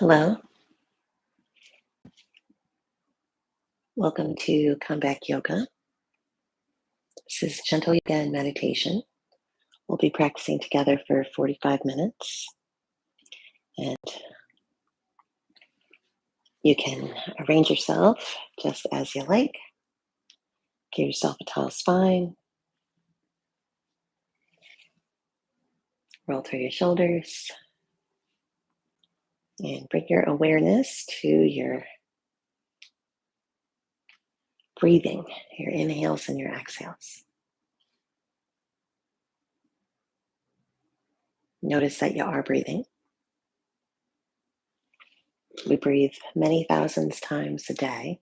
Hello, welcome to Comeback Yoga. This is gentle yoga and meditation. We'll be practicing together for 45 minutes, and you can arrange yourself just as you like. Give yourself a tall spine, roll through your shoulders, and bring your awareness to your breathing, your inhales and your exhales. Notice that you are breathing. We breathe many thousands times a day.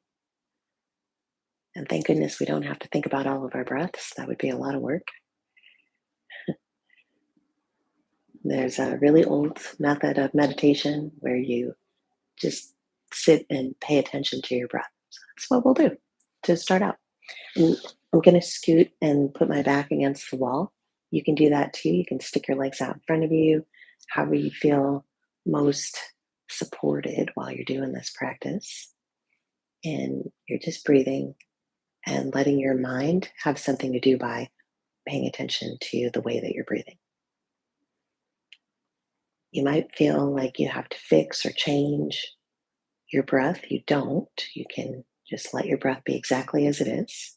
And thank goodness we don't have to think about all of our breaths. That would be a lot of work. There's a really old method of meditation where you just sit and pay attention to your breath. So that's what we'll do to start out. And I'm going to scoot and put my back against the wall. You can do that too. You can stick your legs out in front of you, however you feel most supported while you're doing this practice. And you're just breathing and letting your mind have something to do by paying attention to the way that you're breathing. You might feel like you have to fix or change your breath. You don't. You can just let your breath be exactly as it is.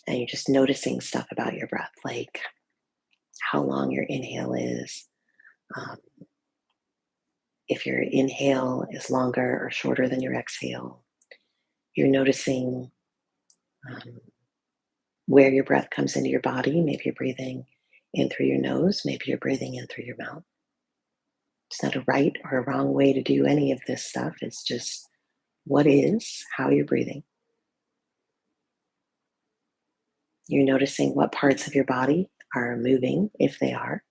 And you're just noticing stuff about your breath, like how long your inhale is, um, if your inhale is longer or shorter than your exhale. You're noticing um, where your breath comes into your body. Maybe you're breathing in through your nose, maybe you're breathing in through your mouth. It's not a right or a wrong way to do any of this stuff. It's just what is, how you're breathing. You're noticing what parts of your body are moving, if they are,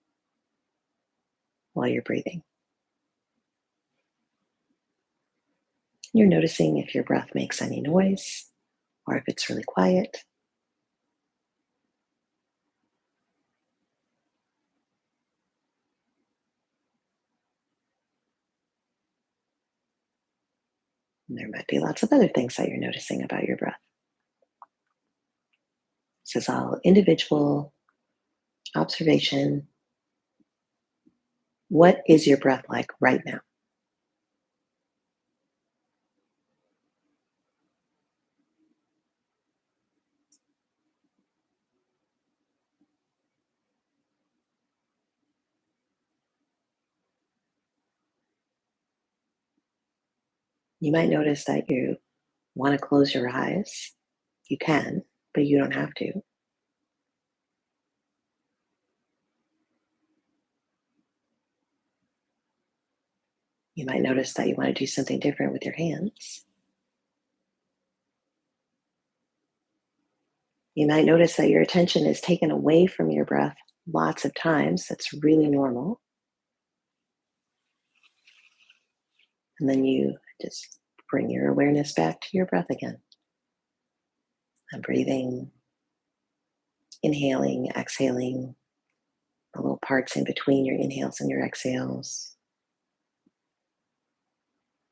while you're breathing. You're noticing if your breath makes any noise or if it's really quiet. And there might be lots of other things that you're noticing about your breath. This is all individual observation. What is your breath like right now? You might notice that you want to close your eyes. You can, but you don't have to. You might notice that you want to do something different with your hands. You might notice that your attention is taken away from your breath lots of times. That's really normal. And then you just bring your awareness back to your breath again. And breathing, inhaling, exhaling, the little parts in between your inhales and your exhales.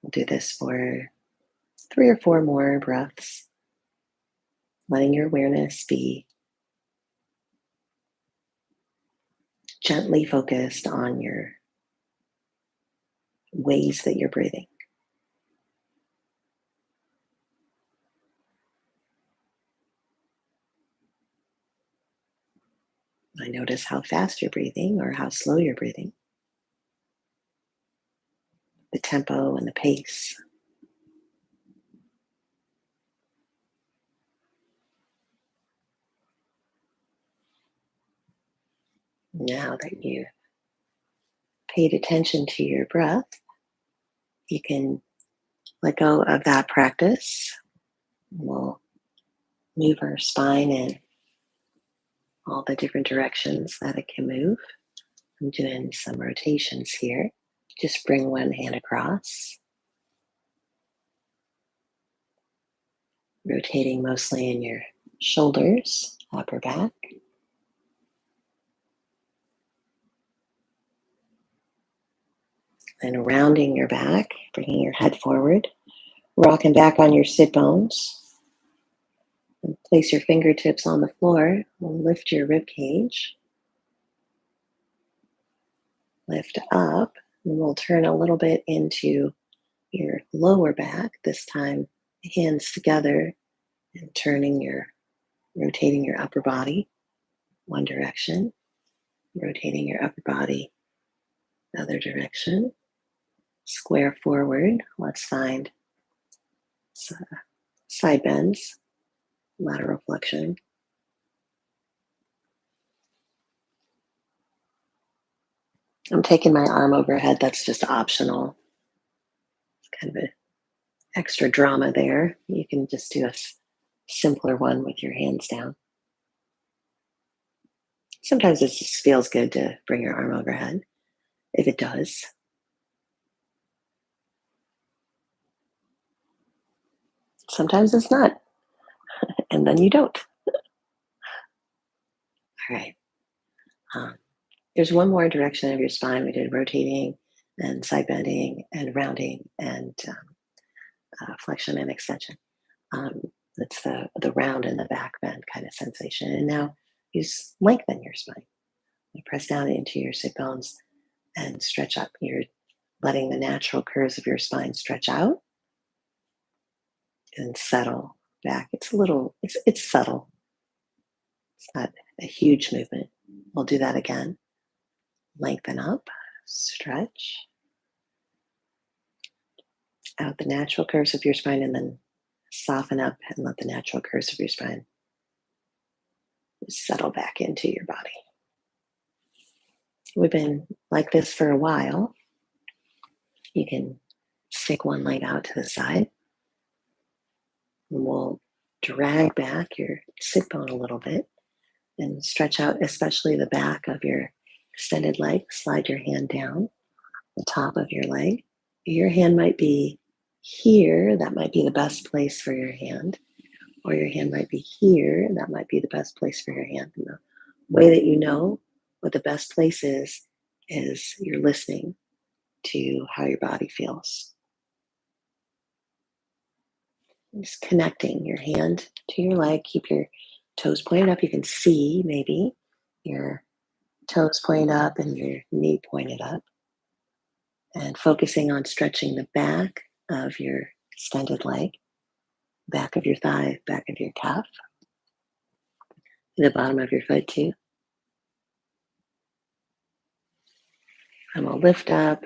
We'll do this for 3 or 4 more breaths, letting your awareness be gently focused on your ways that you're breathing. I notice how fast you're breathing or how slow you're breathing, the tempo and the pace. Now that you've paid attention to your breath, you can let go of that practice. We'll move our spine in all the different directions that it can move. I'm doing some rotations here. Just bring one hand across, rotating mostly in your shoulders, upper back. And rounding your back, bringing your head forward, rocking back on your sit bones. And place your fingertips on the floor and lift your rib cage. Lift up, and we'll turn a little bit into your lower back, this time hands together and rotating your upper body one direction, rotating your upper body other direction, square forward. Let's find side bends, lateral flexion. I'm taking my arm overhead, that's just optional. It's kind of an extra drama there. You can just do a simpler one with your hands down. Sometimes it just feels good to bring your arm overhead, if it does. Sometimes it's not, and then you don't. All right. Um, there's one more direction of your spine. We did rotating and side bending and rounding and flexion and extension. Um, it's the round and the back bend kind of sensation. And now you lengthen your spine. You press down into your sit bones and stretch up. You're letting the natural curves of your spine stretch out and settle back. It's subtle. It's not a huge movement. We'll do that again. Lengthen up, stretch out the natural curves of your spine, and then soften up and let the natural curves of your spine settle back into your body. We've been like this for a while. You can stick one leg out to the side. And we'll drag back your sit bone a little bit and stretch out, especially the back of your extended leg. Slide your hand down the top of your leg. Your hand might be here. That might be the best place for your hand. Or your hand might be here. And that might be the best place for your hand. And the way that you know what the best place is you're listening to how your body feels. Just connecting your hand to your leg. Keep your toes pointed up. You can see maybe your toes pointed up and your knee pointed up. And focusing on stretching the back of your extended leg, back of your thigh, back of your calf, the bottom of your foot too. And we'll lift up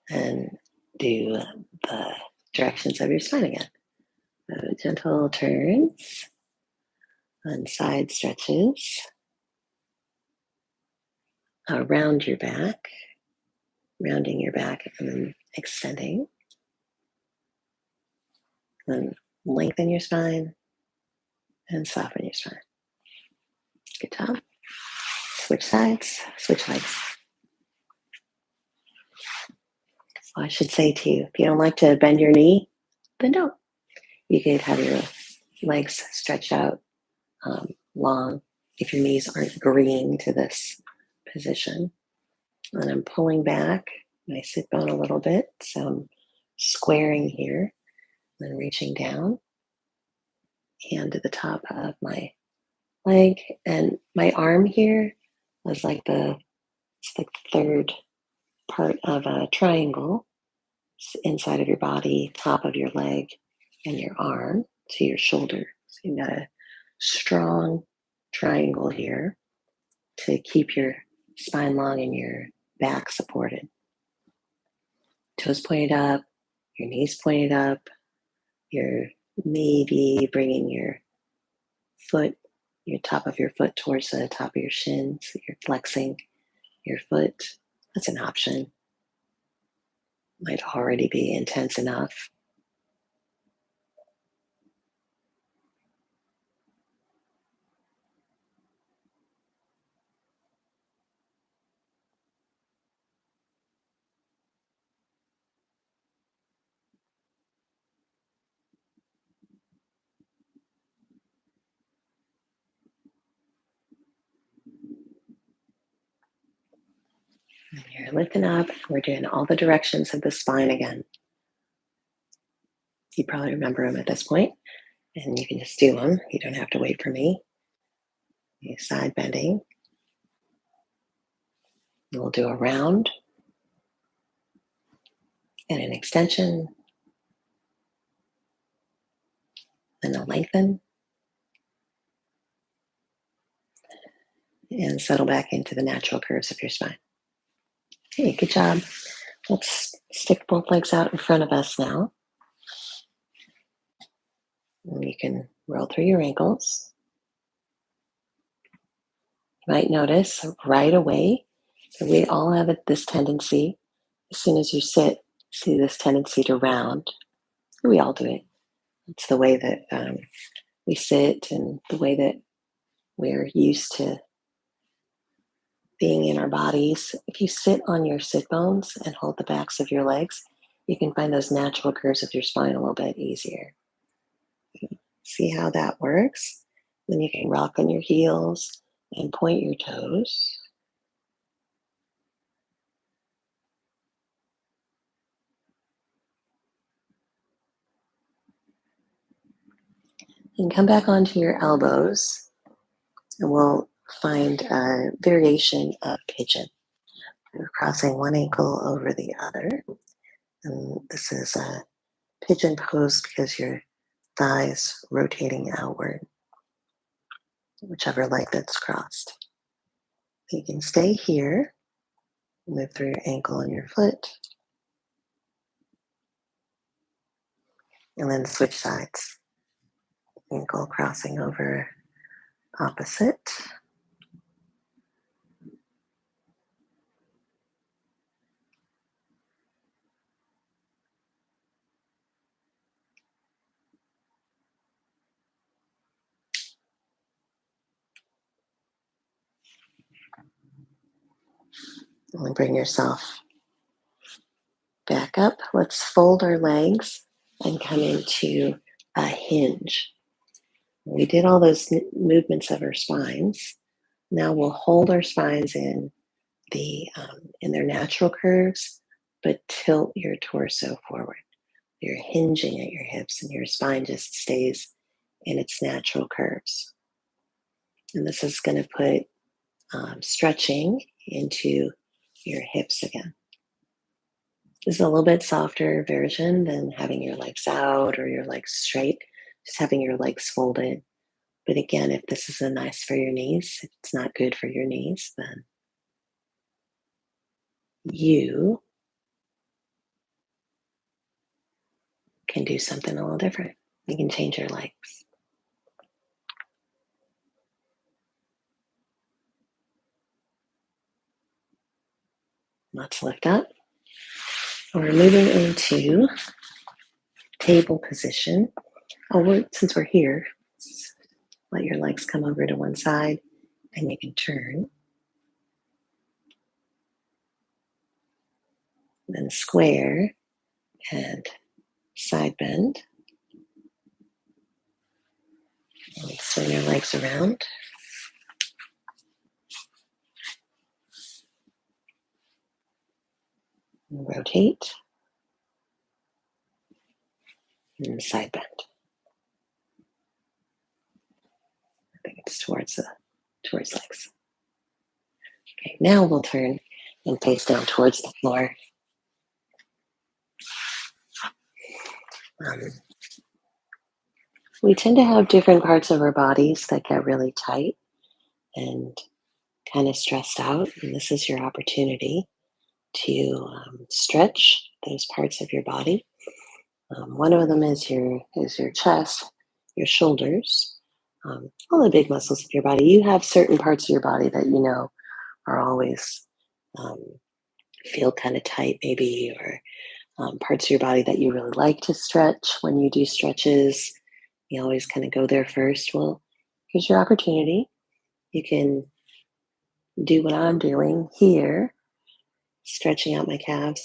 and do the directions of your spine again. So gentle turns and side stretches around your back, rounding your back and then extending. Then lengthen your spine and soften your spine. Good job. Switch sides, switch legs. Well, I should say to you, if you don't like to bend your knee, then don't. You could have your legs stretched out long if your knees aren't agreeing to this position. And I'm pulling back my sit bone a little bit. So I'm squaring here, then reaching down, hand to the top of my leg. And my arm here is like it's like the third part of a triangle. Inside of your body, top of your leg, and your arm to your shoulder. So you've got a strong triangle here to keep your spine long and your back supported. Toes pointed up, your knees pointed up, you're maybe bringing your foot, your top of your foot towards the top of your shin, so you're flexing your foot. That's an option. Might already be intense enough. And you're lifting up. We're doing all the directions of the spine again. You probably remember them at this point, and you can just do them. You don't have to wait for me. You side bending. We'll do a round and an extension, and a lengthen, and settle back into the natural curves of your spine. Hey, good job. Let's stick both legs out in front of us now. And you can roll through your ankles. You might notice right away that we all have this tendency, as soon as you sit, see this tendency to round. We all do it. It's the way that we sit and the way that we're used to being in our bodies. If you sit on your sit bones and hold the backs of your legs, you can find those natural curves of your spine a little bit easier. See how that works? Then you can rock on your heels and point your toes. And come back onto your elbows, and we'll find a variation of pigeon. We're crossing one ankle over the other. And this is a pigeon pose because your thighs rotating outward, whichever leg that's crossed. You can stay here, move through your ankle and your foot, and then switch sides. Ankle crossing over opposite. And bring yourself back up. Let's fold our legs and come into a hinge. We did all those movements of our spines. Now we'll hold our spines in their natural curves, but tilt your torso forward. You're hinging at your hips, and your spine just stays in its natural curves. And this is going to put stretching into your hips again. This is a little bit softer version than having your legs out or your legs straight, just having your legs folded. But again, if this isn't nice for your knees, if it's not good for your knees, then you can do something a little different. You can change your legs. Let's lift up. We're moving into table position. Since we're here, let your legs come over to one side and you can turn. Then square and side bend. And swing your legs around. And rotate. And side bend. I think it's towards legs. Okay, now we'll turn and face down towards the floor. We tend to have different parts of our bodies that get really tight and kind of stressed out. And this is your opportunity to stretch those parts of your body. One of them is your chest, your shoulders, all the big muscles of your body. You have certain parts of your body that you know are always um, feel kind of tight, maybe, or parts of your body that you really like to stretch. When you do stretches, you always kind of go there first. Well, here's your opportunity. You can do what I'm doing here, stretching out my calves,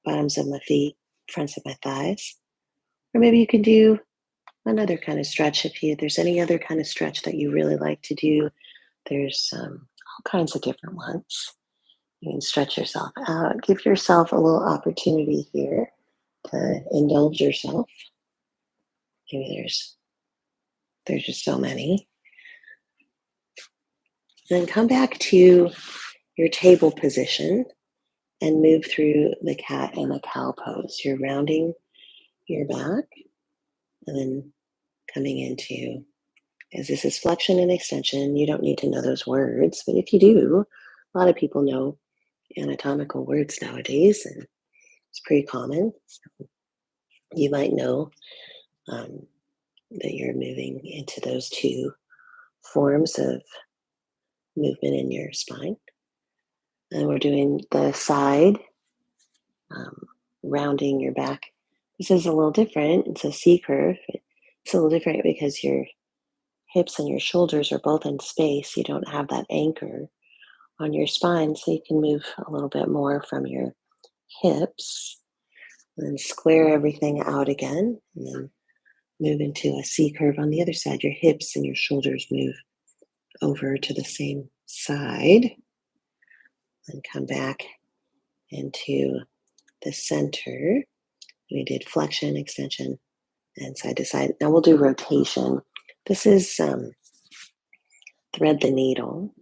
bottoms of my feet, fronts of my thighs. Or maybe you can do another kind of stretch if there's any other kind of stretch that you really like to do. There's all kinds of different ones. You can stretch yourself out. Give yourself a little opportunity here to indulge yourself. Maybe there's just so many. Then come back to your table position and move through the cat and the cow pose. You're rounding your back and then coming into, as this is flexion and extension, you don't need to know those words, but if you do, a lot of people know anatomical words nowadays, and it's pretty common. So you might know that you're moving into those two forms of movement in your spine. And we're doing the side, um, rounding your back. This is a little different. It's a C curve. It's a little different because your hips and your shoulders are both in space. You don't have that anchor on your spine, so you can move a little bit more from your hips and then square everything out again, and then move into a C curve on the other side. Your hips and your shoulders move over to the same side and come back into the center. We did flexion, extension, and side to side. Now we'll do rotation. This is thread the needle.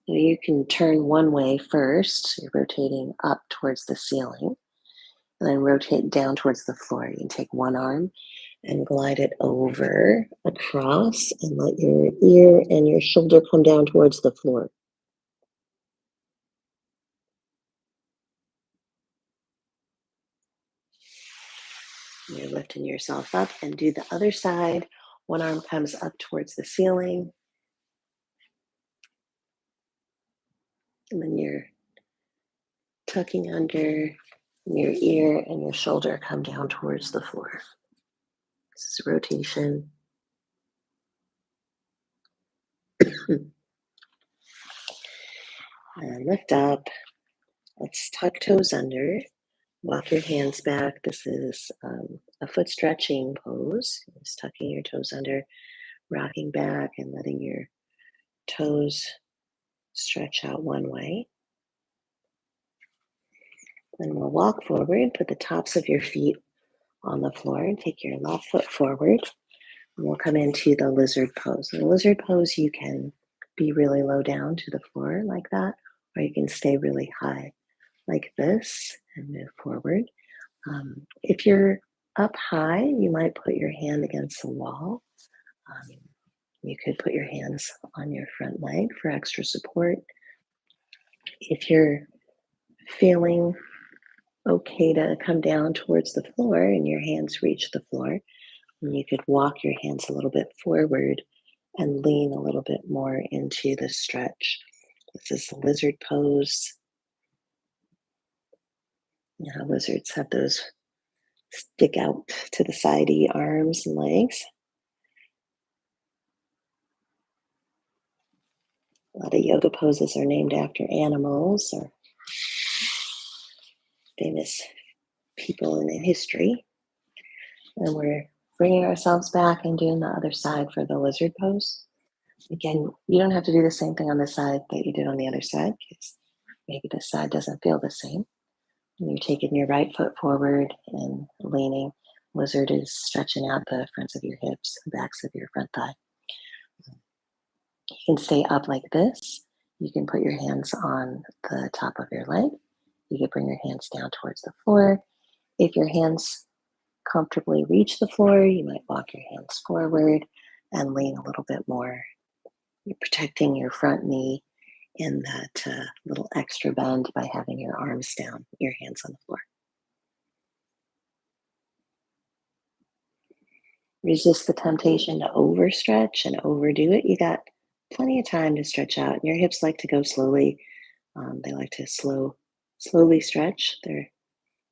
You can turn one way first. You're rotating up towards the ceiling, and then rotate down towards the floor. You can take one arm and glide it over across and let your ear and your shoulder come down towards the floor. You're lifting yourself up, and do the other side. One arm comes up towards the ceiling, and then you're tucking under, and your ear and your shoulder come down towards the floor. This is rotation. And lift up. Let's tuck toes under. Walk your hands back. This is a foot stretching pose. Just tucking your toes under, rocking back and letting your toes stretch out one way. Then we'll walk forward, put the tops of your feet on the floor and take your left foot forward. And we'll come into the lizard pose. In the lizard pose, you can be really low down to the floor like that, or you can stay really high like this and move forward. If you're up high, you might put your hand against the wall. You could put your hands on your front leg for extra support. If you're feeling okay to come down towards the floor and your hands reach the floor, and you could walk your hands a little bit forward and lean a little bit more into the stretch. This is the lizard pose. You know, lizards have those stick out to the sidey arms and legs. A lot of yoga poses are named after animals or famous people in history. And we're bringing ourselves back and doing the other side for the lizard pose. Again, you don't have to do the same thing on this side that you did on the other side because maybe this side doesn't feel the same. And you're taking your right foot forward and leaning. Lizard is stretching out the fronts of your hips, the backs of your front thigh. You can stay up like this. You can put your hands on the top of your leg. You can bring your hands down towards the floor. If your hands comfortably reach the floor, you might walk your hands forward and lean a little bit more. You're protecting your front knee in that little extra bend by having your arms down, your hands on the floor. Resist the temptation to overstretch and overdo it. You got plenty of time to stretch out. And your hips like to go slowly. They like to slowly stretch. They're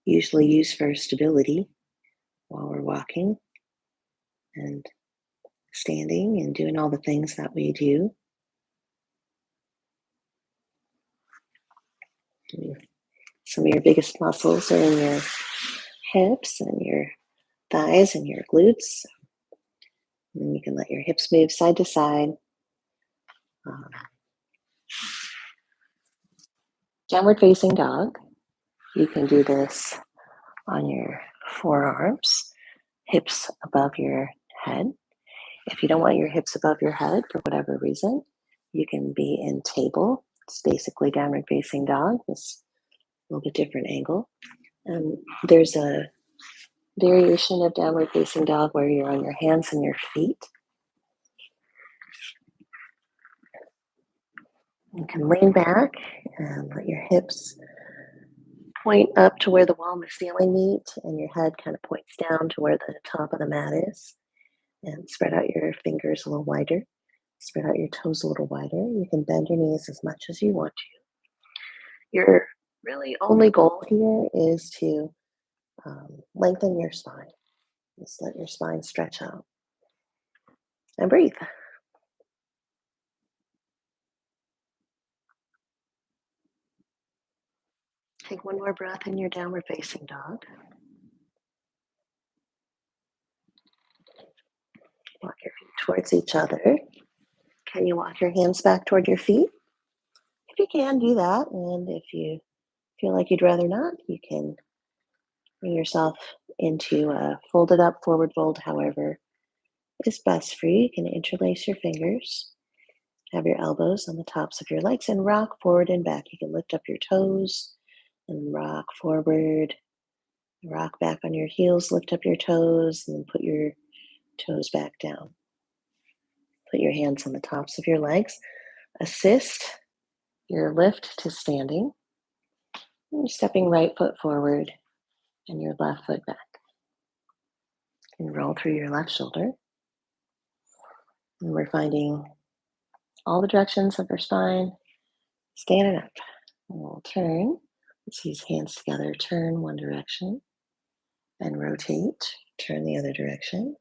usually used for stability while we're walking and standing and doing all the things that we do. Some of your biggest muscles are in your hips and your thighs and your glutes. And you can let your hips move side to side. Downward facing dog. You can do this on your forearms, hips above your head. If you don't want your hips above your head for whatever reason, you can be in table. It's basically downward facing dog, just a little bit different angle. There's a variation of downward facing dog where you're on your hands and your feet. You can lean back and let your hips point up to where the wall and the ceiling meet, and your head kind of points down to where the top of the mat is. And spread out your fingers a little wider. Spread out your toes a little wider. You can bend your knees as much as you want to. Your really only goal here is to lengthen your spine. Just let your spine stretch out. And breathe. Take one more breath in your downward facing dog. Walk your feet towards each other. Can you walk your hands back toward your feet? If you can, do that. And if you feel like you'd rather not, you can bring yourself into a folded up forward fold, however is best for you. You can interlace your fingers, have your elbows on the tops of your legs, and rock forward and back. You can lift up your toes and rock forward, rock back on your heels, lift up your toes, and then put your toes back down. Put your hands on the tops of your legs. Assist your lift to standing. You're stepping right foot forward and your left foot back. And roll through your left shoulder. And we're finding all the directions of our spine, standing up. And we'll turn. Let's use hands together. Turn one direction and rotate. Turn the other direction.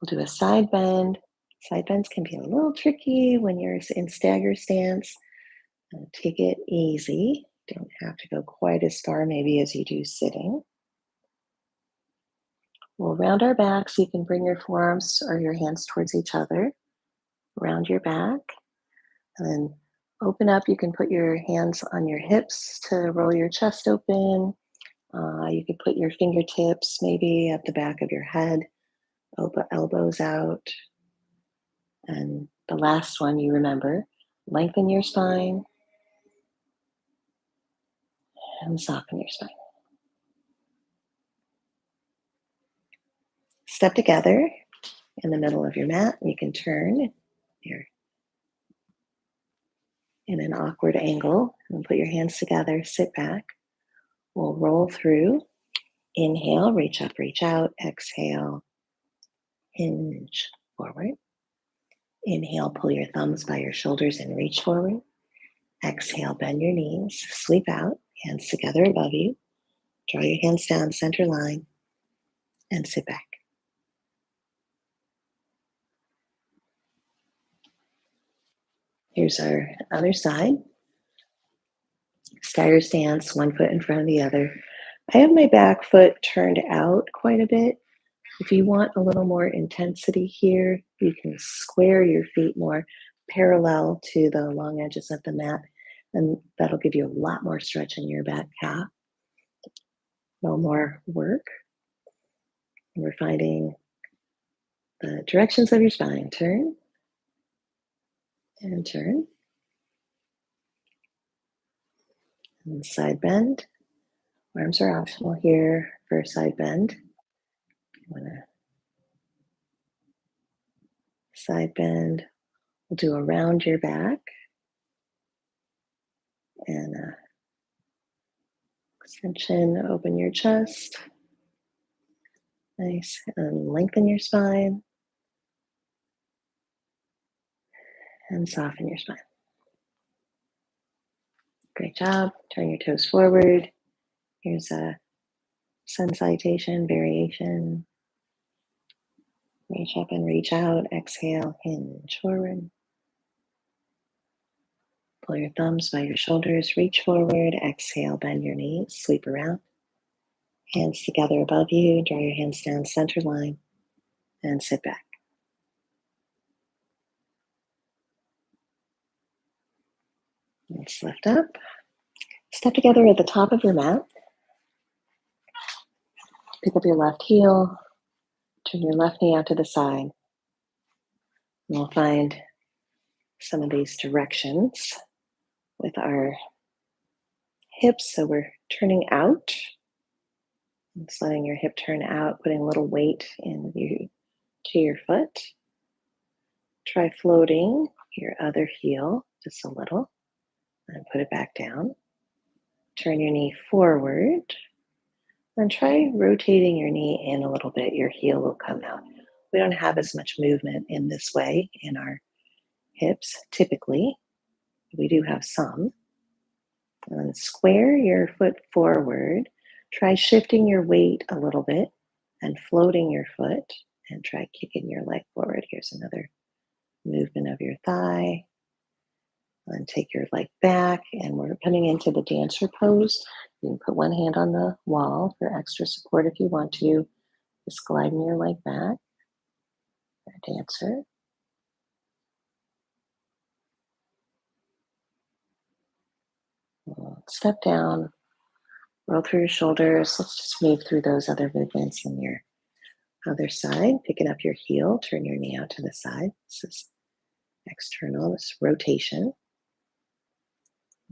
We'll do a side bend. Side bends can be a little tricky when you're in stagger stance. Take it easy. Don't have to go quite as far maybe as you do sitting. We'll round our back so you can bring your forearms or your hands towards each other. Round your back. And then open up. You can put your hands on your hips to roll your chest open. You could put your fingertips maybe at the back of your head, elbows out. And the last one you remember, lengthen your spine and soften your spine. Step together in the middle of your mat. You can turn. You're in an awkward angle and put your hands together, sit back. We'll roll through. Inhale, reach up, reach out. Exhale, hinge forward. Inhale, pull your thumbs by your shoulders and reach forward. Exhale, bend your knees, sweep out, hands together above you. Draw your hands down, center line, and sit back. Here's our other side. Stagger stance, one foot in front of the other. I have my back foot turned out quite a bit. If you want a little more intensity here, you can square your feet more parallel to the long edges of the mat, and that'll give you a lot more stretch in your back calf. A little more work. And we're finding the directions of your spine. Turn and turn. And side bend. Arms are optional here for side bend. I'm gonna side bend. We'll do around your back and extension. Open your chest. Nice. And lengthen your spine and soften your spine. Great job. Turn your toes forward. Here's a sun salutation variation. Reach up and reach out. Exhale, hinge forward. Pull your thumbs by your shoulders. Reach forward. Exhale, bend your knees. Sweep around. Hands together above you. Draw your hands down center line and sit back. Let's lift up. Step together at the top of your mat. Pick up your left heel. Turn your left knee out to the side. We'll find some of these directions with our hips. So we're turning out. Just letting your hip turn out, putting a little weight to your foot. Try floating your other heel just a little and put it back down. Turn your knee forward and try rotating your knee in a little bit. Your heel will come out. We don't have as much movement in this way in our hips typically. We do have some. And then square your foot forward. Try shifting your weight a little bit and floating your foot and try kicking your leg forward. Here's another movement of your thigh. And take your leg back, and we're coming into the dancer pose. You can put one hand on the wall for extra support if you want to. Just gliding your leg back. Dancer. Step down, roll through your shoulders. Let's just move through those other movements in your other side. Picking up your heel, turn your knee out to the side. This is external, this rotation.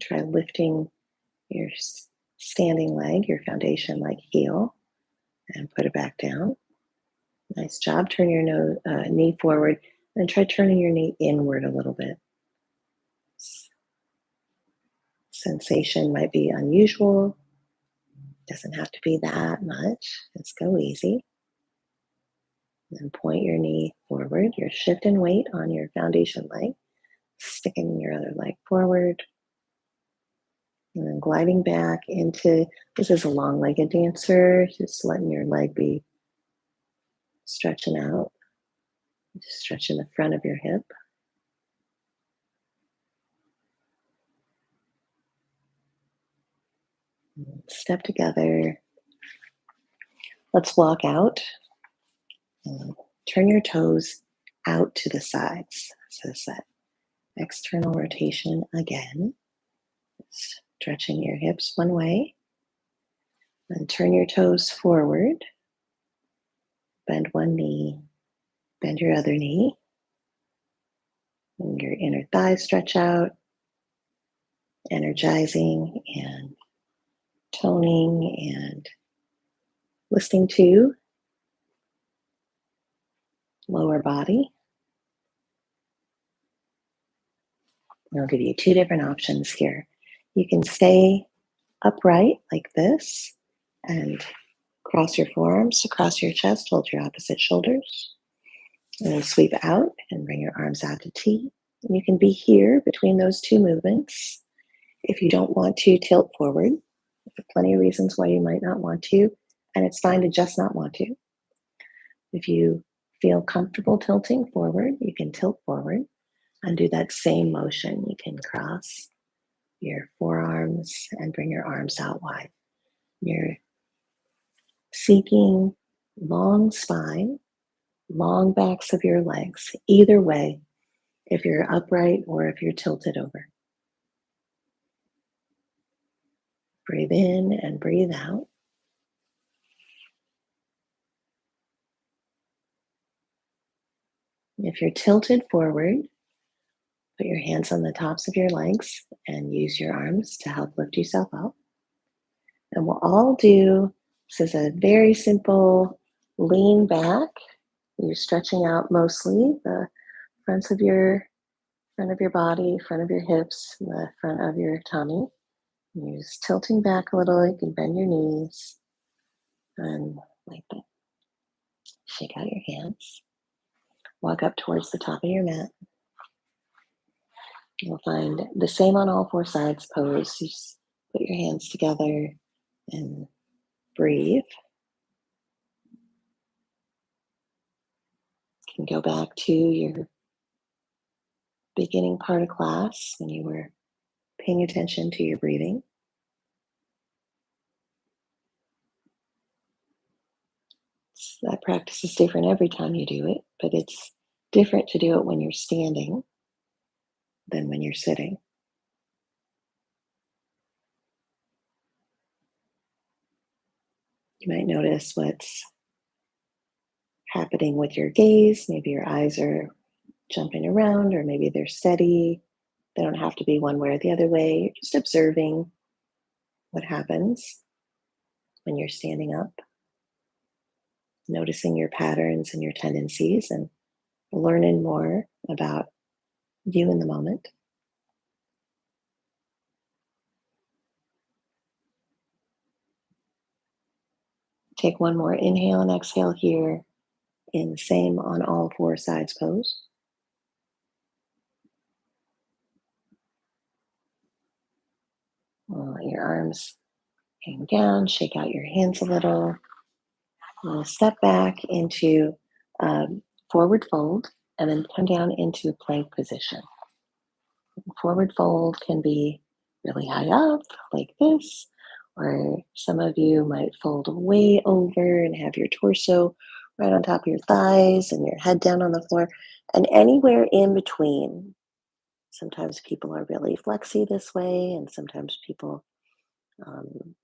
Try lifting your standing leg, your foundation like heel, and put it back down. Nice job. Turn your knee forward and try turning your knee inward a little bit. Sensation might be unusual. Doesn't have to be that much. Let's go easy. Then point your knee forward. You're shifting weight on your foundation leg. Sticking your other leg forward. And then gliding back into, this is a long-legged dancer. Just letting your leg be stretching out. Just stretching the front of your hip. Step together. Let's walk out. Turn your toes out to the sides. So it's that external rotation again. Stretching your hips one way. Then turn your toes forward. Bend one knee. Bend your other knee. And your inner thighs stretch out. Energizing and toning and listening to lower body. I'll give you two different options here. You can stay upright like this and cross your forearms across your chest, hold your opposite shoulders, and then sweep out and bring your arms out to T. And you can be here between those two movements. If you don't want to tilt forward, there are plenty of reasons why you might not want to, and it's fine to just not want to. If you feel comfortable tilting forward, you can tilt forward and do that same motion. You can cross your forearms and bring your arms out wide. You're seeking long spine, long backs of your legs, either way, if you're upright or if you're tilted over. Breathe in and breathe out. If you're tilted forward, put your hands on the tops of your legs and use your arms to help lift yourself up. And we'll all do, this is a very simple lean back. You're stretching out mostly the front of your body, front of your hips, and the front of your tummy. You're just tilting back a little. You can bend your knees and like that. Shake out your hands. Walk up towards the top of your mat. You'll find the same on all four sides pose. You just put your hands together and breathe. You can go back to your beginning part of class when you were paying attention to your breathing. That practice is different every time you do it, but it's different to do it when you're standing than when you're sitting. You might notice what's happening with your gaze. Maybe your eyes are jumping around, or maybe they're steady. They don't have to be one way or the other way. You're just observing what happens when you're standing up, noticing your patterns and your tendencies, and learning more about you in the moment. Take one more inhale and exhale here in the same on all four sides pose. Let your arms hang down, shake out your hands a little. Step back into forward fold and then come down into plank position. Forward fold can be really high up, like this, or some of you might fold way over and have your torso right on top of your thighs and your head down on the floor, and anywhere in between. Sometimes people are really flexy this way, and sometimes people, um,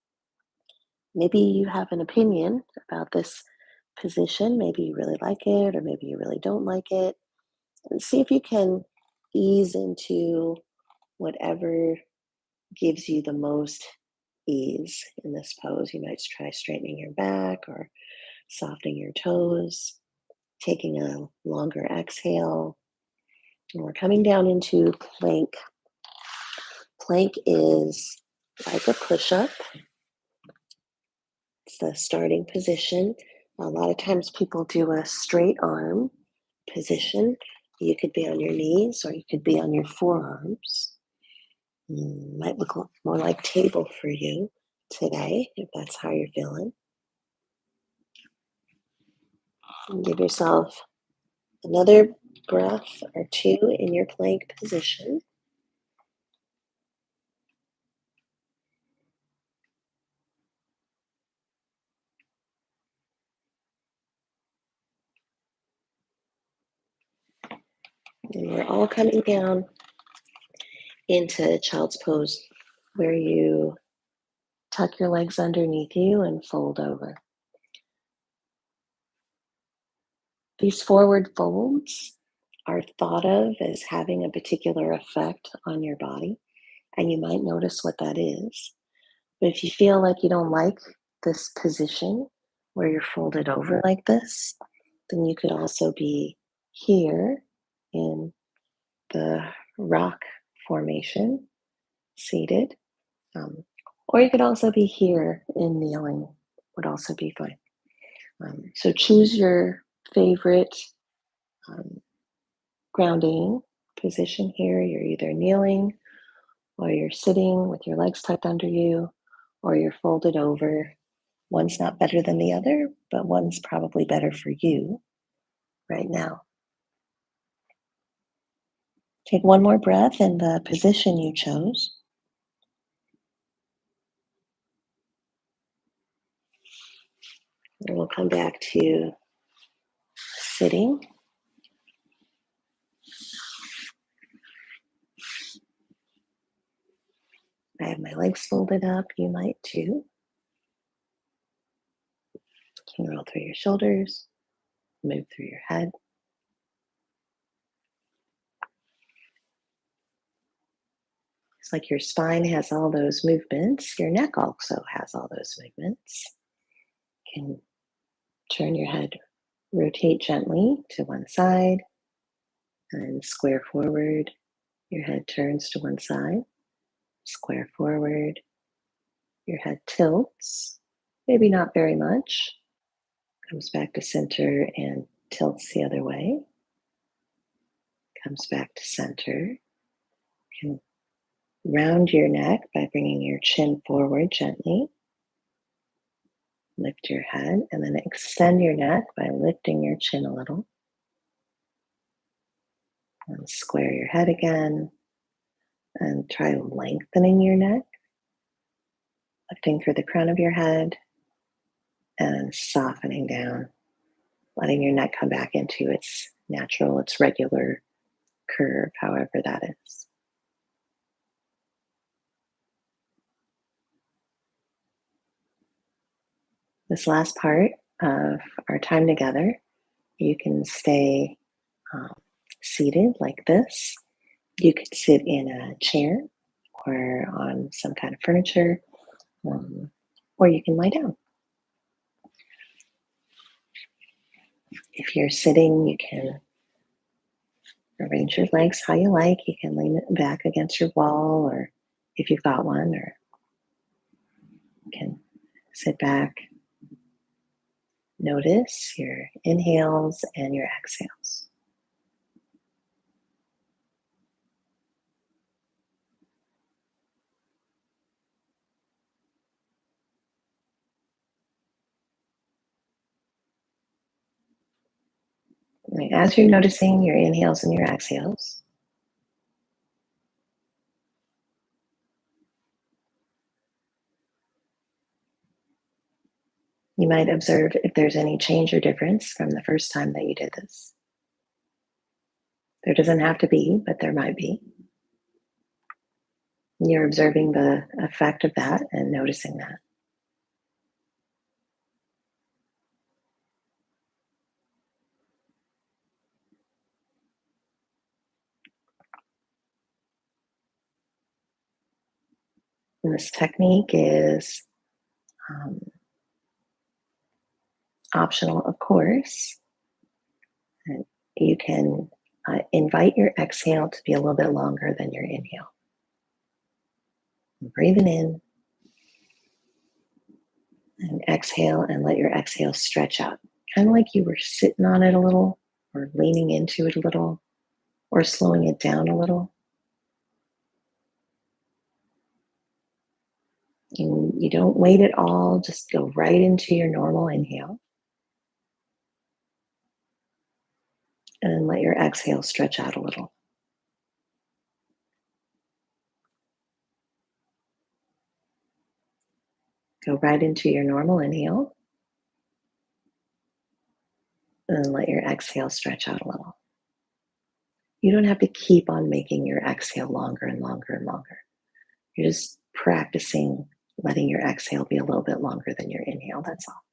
maybe you have an opinion about this position. Maybe you really like it, or maybe you really don't like it. And see if you can ease into whatever gives you the most ease in this pose. You might try straightening your back or softening your toes, taking a longer exhale. And we're coming down into plank. Plank is like a push up, it's the starting position. A lot of times people do a straight arm position. You could be on your knees or you could be on your forearms. Might look more like table for you today if that's how you're feeling. And give yourself another breath or two in your plank position. And we're all coming down into child's pose where you tuck your legs underneath you and fold over. These forward folds are thought of as having a particular effect on your body, and you might notice what that is. But if you feel like you don't like this position where you're folded over like this, then you could also be here in the rock formation, seated. Or you could also be here in kneeling, would also be fine. So choose your favorite um, grounding position here. You're either kneeling or you're sitting with your legs tucked under you, or you're folded over. One's not better than the other, but one's probably better for you right now. Take one more breath in the position you chose. And we'll come back to sitting. I have my legs folded up. You might too. You can roll through your shoulders, move through your head. It's like your spine has all those movements. Your neck also has all those movements. You can turn your head, rotate gently to one side, and square forward. Your head turns to one side, square forward. Your head tilts, maybe not very much, comes back to center and tilts the other way, comes back to center. You can round your neck by bringing your chin forward gently. Lift your head and then extend your neck by lifting your chin a little. And square your head again and try lengthening your neck, lifting through the crown of your head and softening down, letting your neck come back into its natural, its regular curve, however that is. This last part of our time together, you can stay um, seated like this. You could sit in a chair or on some kind of furniture, um, or you can lie down. If you're sitting, you can arrange your legs how you like. You can lean it back against your wall, or if you've got one, or you can sit back. Notice your inhales and your exhales. And as you're noticing your inhales and your exhales, you might observe if there's any change or difference from the first time that you did this. There doesn't have to be, but there might be. You're observing the effect of that and noticing that. And this technique is um, optional, of course. And you can invite your exhale to be a little bit longer than your inhale. Breathing in and exhale, and let your exhale stretch out. Kind of like you were sitting on it a little, or leaning into it a little, or slowing it down a little. And you don't wait at all, just go right into your normal inhale. And then let your exhale stretch out a little. Go right into your normal inhale. And then let your exhale stretch out a little. You don't have to keep on making your exhale longer and longer and longer. You're just practicing letting your exhale be a little bit longer than your inhale, that's all.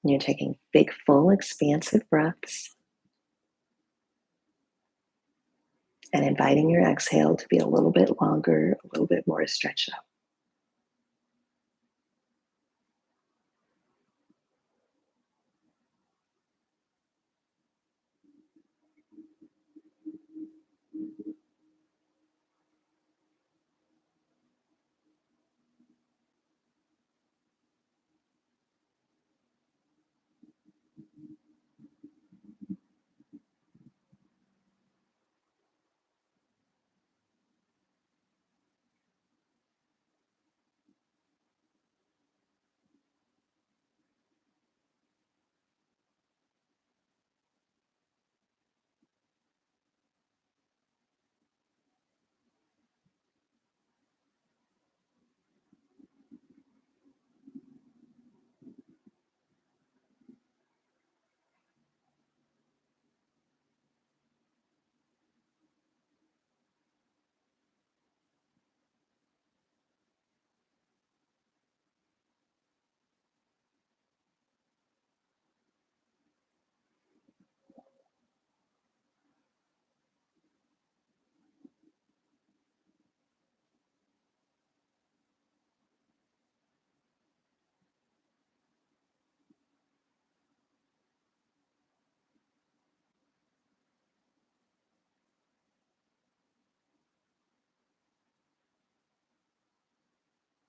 And you're taking big, full, expansive breaths and inviting your exhale to be a little bit longer, a little bit more stretched out.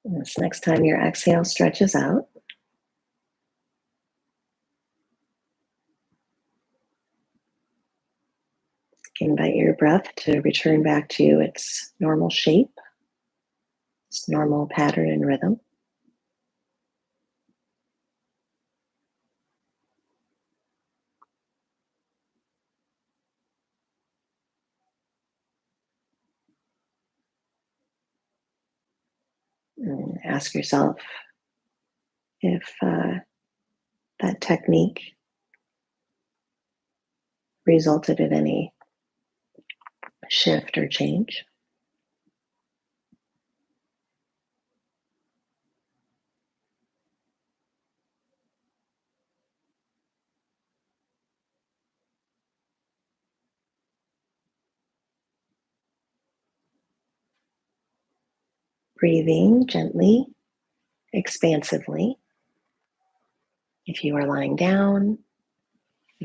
And this next time your exhale stretches out, invite your breath to return back to its normal shape, its normal pattern and rhythm. And ask yourself if that technique resulted in any shift or change. Breathing gently, expansively. If you are lying down,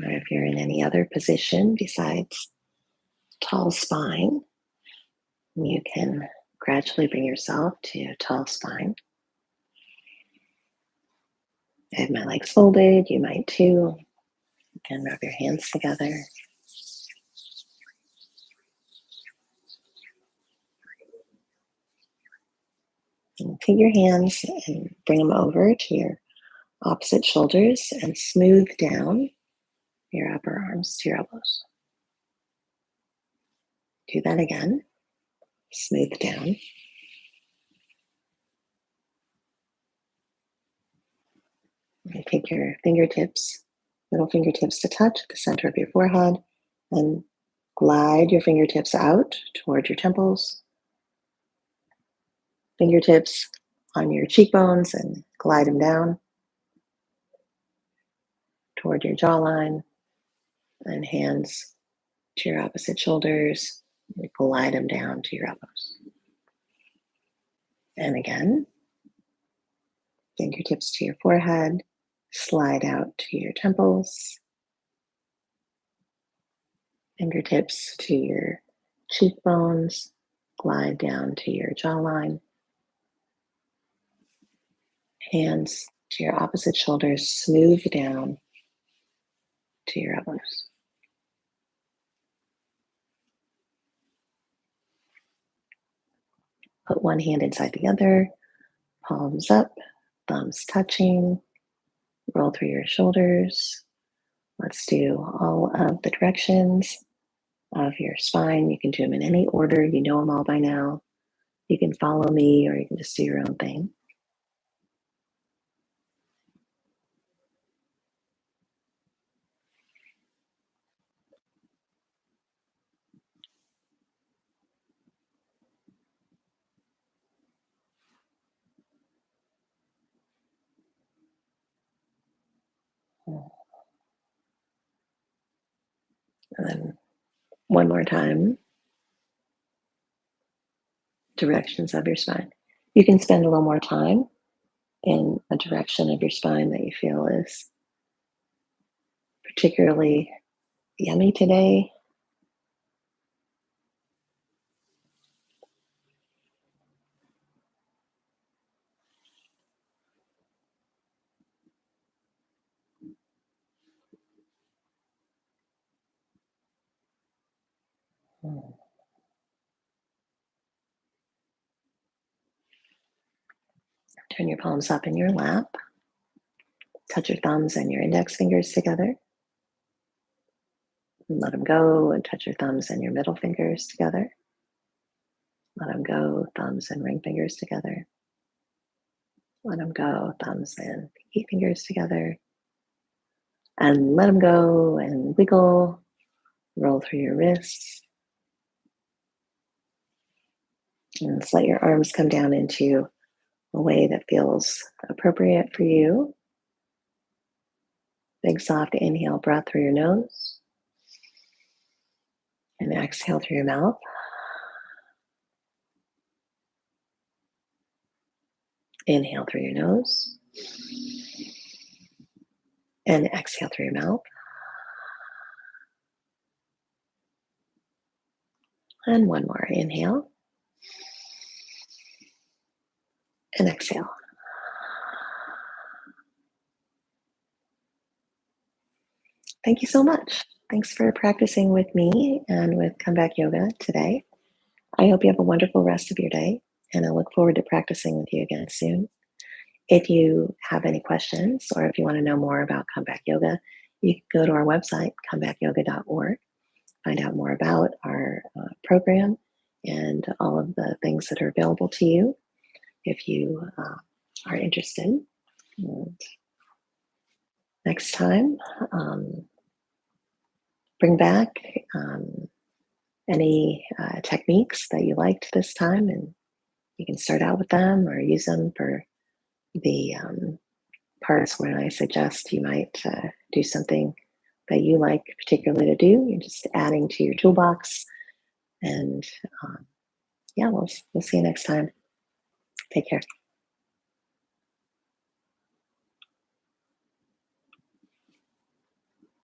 or if you're in any other position besides tall spine, you can gradually bring yourself to a tall spine. I have my legs folded, you might too. You can rub your hands together. And take your hands and bring them over to your opposite shoulders and smooth down your upper arms to your elbows. Do that again. Smooth down. And take your fingertips, middle fingertips to touch at the center of your forehead, and glide your fingertips out toward your temples. Fingertips on your cheekbones and glide them down toward your jawline, and hands to your opposite shoulders. And glide them down to your elbows. And again, fingertips to your forehead, slide out to your temples. Fingertips to your cheekbones, glide down to your jawline. Hands to your opposite shoulders, smooth down to your elbows. Put one hand inside the other, palms up, thumbs touching, roll through your shoulders. Let's do all of the directions of your spine. You can do them in any order. You know them all by now. You can follow me or you can just do your own thing. And then one more time, directions of your spine. You can spend a little more time in a direction of your spine that you feel is particularly yummy today. Turn your palms up in your lap. Touch your thumbs and your index fingers together. And let them go, and touch your thumbs and your middle fingers together. Let them go, thumbs and ring fingers together. Let them go, thumbs and pinky fingers together. And let them go and wiggle, roll through your wrists. And just let your arms come down into a way that feels appropriate for you. Big soft inhale, breath through your nose. And exhale through your mouth. Inhale through your nose. And exhale through your mouth. And one more. Inhale. And exhale. Thank you so much. Thanks for practicing with me and with Comeback Yoga today. I hope you have a wonderful rest of your day, and I look forward to practicing with you again soon. If you have any questions or if you want to know more about Comeback Yoga, you can go to our website, comebackyoga.org, find out more about our program and all of the things that are available to you if you are interested. And next time, bring back any techniques that you liked this time, and you can start out with them or use them for the parts where I suggest you might do something that you like particularly to do. You're just adding to your toolbox. And yeah, we'll see you next time. Take care.